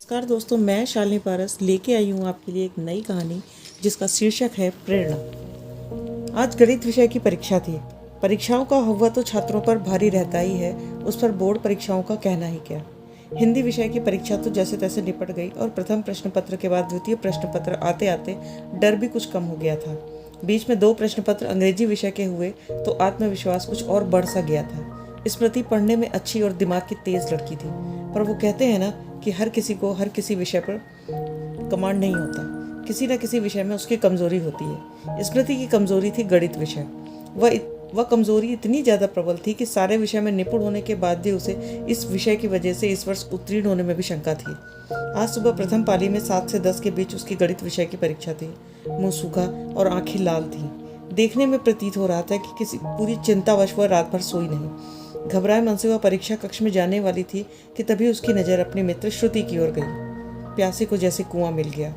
नमस्कार दोस्तों, मैं शालिनी पारस लेके आई हूँ आपके लिए एक नई कहानी जिसका शीर्षक है प्रेरणा। आज गणित विषय की परीक्षा थी। परीक्षाओं का हव्वा तो छात्रों पर भारी रहता ही है, उस पर बोर्ड परीक्षाओं का कहना ही क्या। हिंदी विषय की परीक्षा तो जैसे तैसे निपट गई और प्रथम प्रश्न पत्र के बाद द्वितीय प्रश्न पत्र आते आते डर भी कुछ कम हो गया था। बीच में 2 प्रश्न पत्र अंग्रेजी विषय के हुए तो आत्मविश्वास कुछ और बढ़ सा गया था। स्मृति पढ़ने में अच्छी और दिमाग की तेज लड़की थी, पर वो कहते हैं ना कि हर किसी को हर किसी विषय पर कमांड नहीं होता। किसी न किसी विषय में उसकी कमजोरी होती है। स्मृति की कमजोरी थी गणित विषय। वह कमजोरी इतनी ज़्यादा प्रबल थी कि सारे विषय में निपुण होने के बाद भी उसे इस विषय की वजह से इस वर्ष उत्तीर्ण होने में भी शंका थी। आज सुबह प्रथम पाली में 7 से 10 के बीच उसकी गणित विषय की परीक्षा थी। मुंह सूखा और आंखें लाल थीं। देखने में प्रतीत हो रहा था कि किसी पूरी चिंतावश वह रात भर सोई नहीं। घबराए मन से वह परीक्षा कक्ष में जाने वाली थी कि तभी उसकी नज़र अपने मित्र श्रुति की ओर गई। प्यासे को जैसे कुआं मिल गया।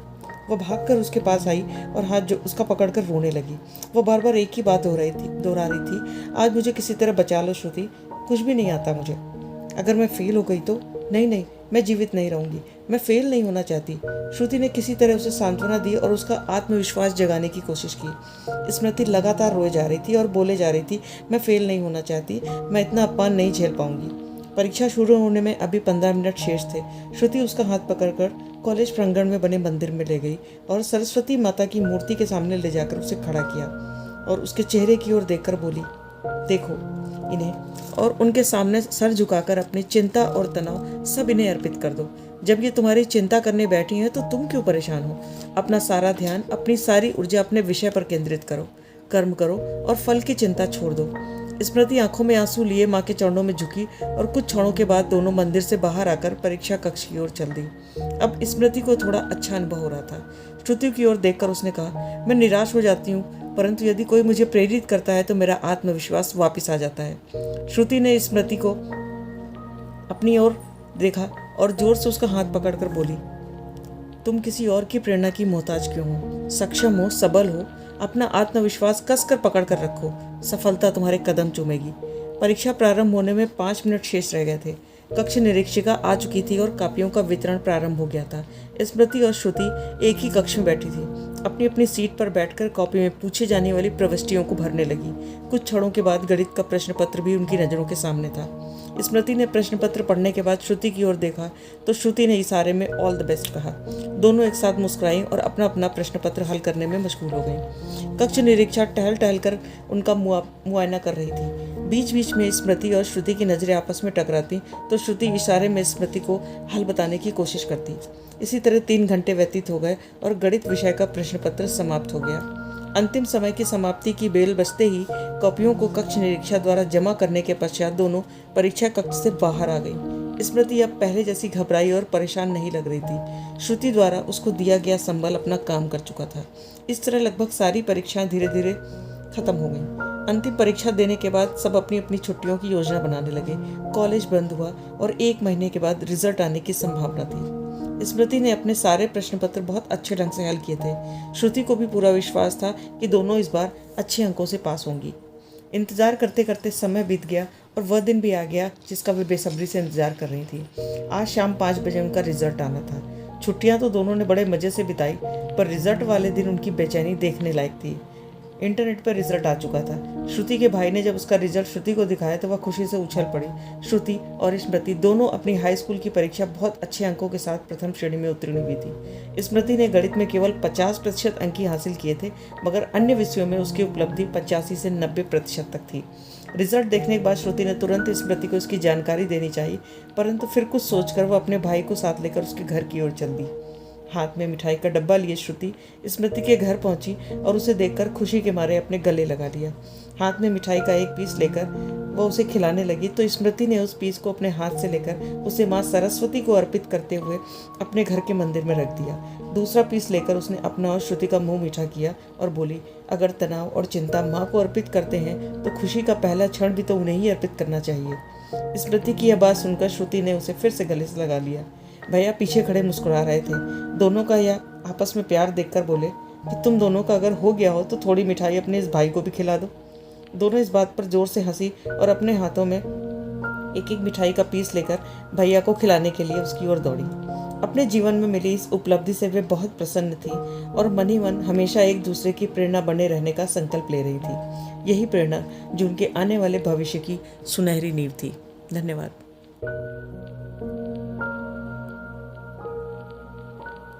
वह भागकर उसके पास आई और हाथ जो उसका पकड़कर रोने लगी। वह बार बार एक ही बात दोहरा रही थी, आज मुझे किसी तरह बचा लो श्रुति, कुछ भी नहीं आता मुझे। अगर मैं फेल हो गई तो? नहीं नहीं, मैं जीवित नहीं रहूंगी, मैं फेल नहीं होना चाहती। श्रुति ने किसी तरह उसे सांत्वना दी और उसका आत्मविश्वास जगाने की कोशिश की। स्मृति लगातार रोए जा रही थी और बोले जा रही थी, मैं फेल नहीं होना चाहती, मैं इतना अपमान नहीं झेल पाऊंगी। परीक्षा शुरू होने में अभी 15 मिनट शेष थे। श्रुति उसका हाथ पकड़कर कॉलेज प्रांगण में बने मंदिर में ले गई और सरस्वती माता की मूर्ति के सामने ले जाकर उसे खड़ा किया और उसके चेहरे की ओर देखकर बोली, देखो इन्हें, और उनके सामने सर झुकाकर अपनी चिंता और तनाव सब इन्हें अर्पित कर दो। जब ये तुम्हारी चिंता करने बैठी हैं तो तुम क्यों परेशान हो? अपना सारा ध्यान, अपनी सारी ऊर्जा अपने विषय पर केंद्रित करो, कर्म करो और फल की चिंता छोड़ दो। स्मृति आंखों में आंसू लिए माँ के चरणों में झुकी और कुछ क्षणों के बाद दोनों मंदिर से बाहर आकर परीक्षा कक्ष की ओर चल दी। अब स्मृति को थोड़ा अच्छा अनुभव हो रहा था। श्रुति की ओर देखकर उसने कहा, मैं निराश हो जाती हूँ, परंतु यदि कोई मुझे प्रेरित करता है तो मेरा आत्मविश्वास वापस आ जाता है। श्रुति ने स्मृति को अपनी ओर देखा और जोर से उसका हाथ पकड़कर बोली, तुम किसी और की प्रेरणा की मोहताज क्यों हो? सक्षम हो, सबल हो, अपना आत्मविश्वास कसकर पकड़ कर रखो, सफलता तुम्हारे कदम चूमेगी। परीक्षा प्रारंभ होने में 5 मिनट शेष रह गए थे। कक्ष निरीक्षिका आ चुकी थी और कापियों का वितरण प्रारंभ हो गया था। स्मृति और श्रुति एक ही कक्ष में बैठी थी। अपनी अपनी सीट पर बैठकर कॉपी में पूछे जाने वाली प्रविष्टियों को भरने लगी। कुछ क्षणों के बाद गणित का प्रश्न पत्र भी उनकी नजरों के सामने था। स्मृति ने प्रश्न पत्र पढ़ने के बाद श्रुति की ओर देखा तो श्रुति ने इशारे में ऑल द बेस्ट कहा। दोनों एक साथ मुस्कुराई और अपना अपना प्रश्न पत्र हल करने में मशगूल हो गई। कक्ष निरीक्षक टहल कर उनका मुआयना कर रही थी। बीच बीच में स्मृति और श्रुति की नजरें आपस में टकराती तो श्रुति इशारे में स्मृति को हल बताने की कोशिश करती। इसी तरह 3 घंटे व्यतीत हो गए और गणित विषय का प्रश्न पत्र समाप्त हो गया। अंतिम समय की समाप्ति की बेल बजते ही कॉपियों को कक्ष निरीक्षक द्वारा जमा करने के पश्चात दोनों परीक्षा कक्ष से बाहर आ गई। स्मृति अब पहले जैसी घबराई और परेशान नहीं लग रही थी। श्रुति द्वारा उसको दिया गया संबल अपना काम कर चुका था। इस तरह लगभग सारी परीक्षाएं धीरे धीरे खत्म हो गई। अंतिम परीक्षा देने के बाद सब अपनी अपनी छुट्टियों की योजना बनाने लगे। कॉलेज बंद हुआ और 1 महीने के बाद रिजल्ट आने की संभावना थी। स्मृति ने अपने सारे प्रश्न पत्र बहुत अच्छे ढंग से हल किए थे। श्रुति को भी पूरा विश्वास था कि दोनों इस बार अच्छे अंकों से पास होंगी। इंतजार करते करते समय बीत गया और वह दिन भी आ गया जिसका वे बेसब्री से इंतजार कर रही थी। आज शाम 5 बजे उनका रिजल्ट आना था। छुट्टियां तो दोनों ने बड़े मजे से बिताई, पर रिजल्ट वाले दिन उनकी बेचैनी देखने लायक थी। इंटरनेट पर रिजल्ट आ चुका था। श्रुति के भाई ने जब उसका रिजल्ट श्रुति को दिखाया तो वह खुशी से उछल पड़ी। श्रुति और स्मृति दोनों अपनी हाई स्कूल की परीक्षा बहुत अच्छे अंकों के साथ प्रथम श्रेणी में उत्तीर्ण हुई थी। स्मृति ने गणित में केवल 50% अंक ही हासिल किए थे, मगर अन्य विषयों में उसकी उपलब्धि 85 से 90% तक थी। रिजल्ट देखने के बाद श्रुति ने तुरंत स्मृति को इसकी जानकारी देनी चाहिए, परंतु फिर कुछ सोचकर वह अपने भाई को साथ लेकर उसके घर की ओर चल दी। हाथ में मिठाई का डब्बा लिए श्रुति स्मृति के घर पहुंची और उसे देखकर खुशी के मारे अपने गले लगा लिया। हाथ में मिठाई का एक पीस लेकर वह उसे खिलाने लगी तो स्मृति ने उस पीस को अपने हाथ से लेकर उसे माँ सरस्वती को अर्पित करते हुए अपने घर के मंदिर में रख दिया। दूसरा पीस लेकर उसने अपना और श्रुति का मुंह मीठा किया और बोली, अगर तनाव और चिंता माँ को अर्पित करते हैं तो खुशी का पहला क्षण भी तो उन्हें ही अर्पित करना चाहिए। स्मृति की यह बात सुनकर श्रुति ने उसे फिर से गले से लगा लिया। भैया पीछे खड़े मुस्कुरा रहे थे। दोनों का यह आपस में प्यार देखकर बोले कि तुम दोनों का अगर हो गया हो तो थोड़ी मिठाई अपने इस भाई को भी खिला दो। दोनों इस बात पर जोर से हंसी और अपने हाथों में एक एक मिठाई का पीस लेकर भैया को खिलाने के लिए उसकी ओर दौड़ी। अपने जीवन में मिली इस उपलब्धि से वे बहुत प्रसन्न थी और मन ही मन हमेशा एक दूसरे की प्रेरणा बने रहने का संकल्प ले रही थी। यही प्रेरणा जो उनके आने वाले भविष्य की सुनहरी नींव थी। धन्यवाद।